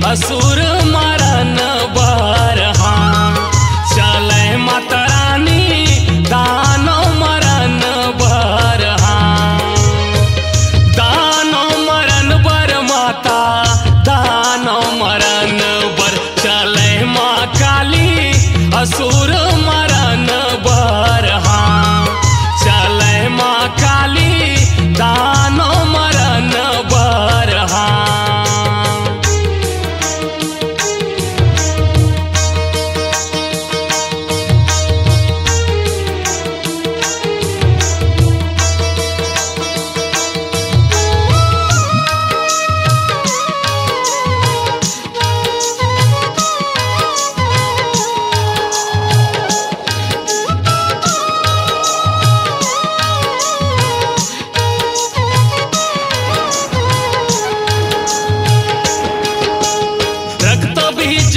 असुर मरन बरहा। चले माता रानी दानो मरन बरहा। दानो मरन बर माता दानो मरन बर। चले माँ काली असुर मरन बरहा। चले माँ काली दानो मरन बरहा।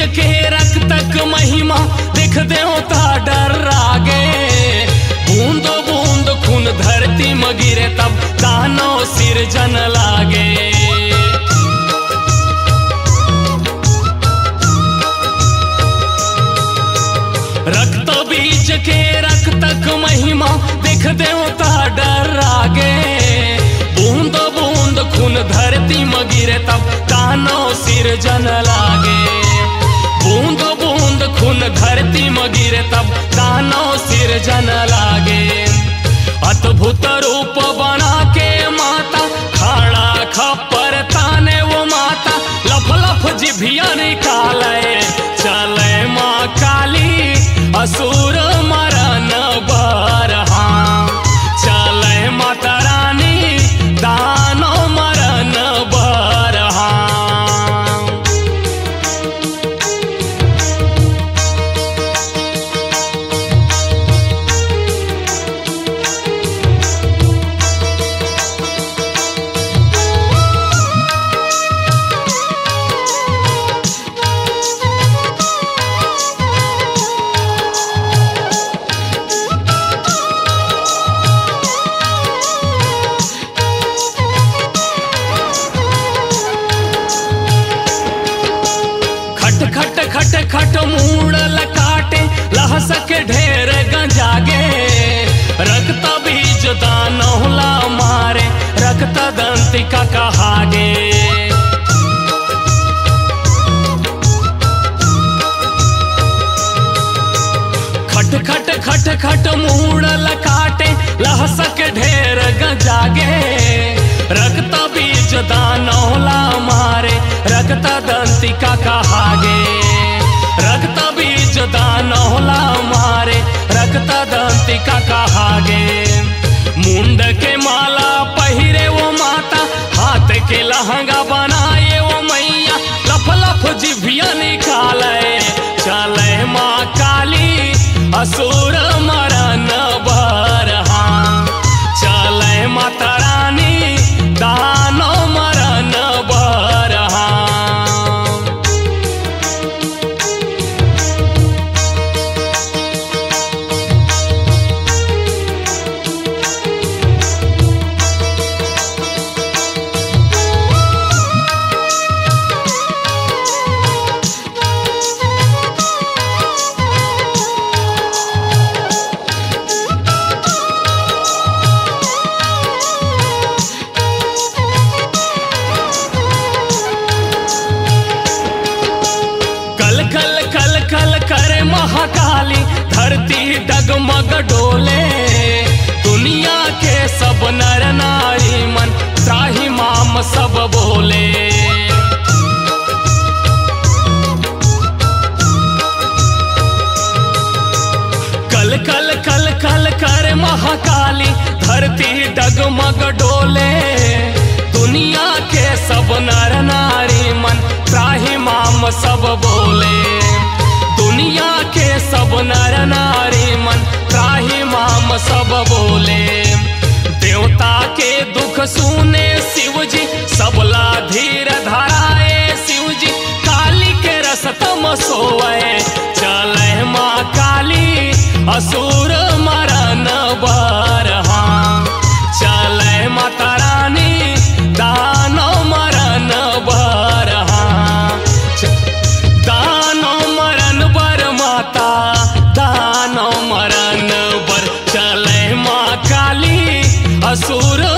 के रख तक महिमा दिख देवता डर रागे। बूंद बूंद खून धरती में गिरे तब दानो सिरजन लागे। रक्त बीज के रख तक महिमा दिख देवता डर रागे। बूंद बूंद खून धरती में गिरे तब दानो सिरजन लागे। बूंद बूंद खून धरती में गिरे तब दानो सिरजन लागे। अद्भुत रूप बना के माता खड़ा खप्पर ताने वो माता। लफ लफ जिभिया निकाले चले माँ काली असुर मरन बरहा। चले माता रानी दानो मरन बरहा। खट खट खट मूड़ल काटे लहसक ढेर गंजागे। रक्त बीज दानोला मारे रक्त दंतिका कहागे। खट खट खट खट मूड़ल काटे लहसक ढेर गंजागे। रक्त बीज दानोला मारे रक्त दंतिका कहागे। रक्त बीज दानोला मारे रक्त दंतिका कहागे। मुंड के माला पहिरे वो माता हाथ के लहंगा बनाए वो मैया। लफ लफ जिभिया निकाले चले माँ काली असुर मरन बरहा। चले माता रानी दानो मरन बरहा। करे महाकाली धरती डगमग डोले। दुनिया के सब नर नारी मन त्राही माम सब बोले। कल कल कल कल करे महाकाली धरती डगमग डोले। दुनिया के सब नर नारी मन त्राही माम सब बोले। दुनिया के सब नर नारी मन त्राही माम सब बोले। देवता के दुख सुने शिव जी सबला धीर धराए। शिव जी काली के रसतम सोए चले माँ काली असुर मरन बरहा। चले माता रानी दानो मरन बरहा। असुर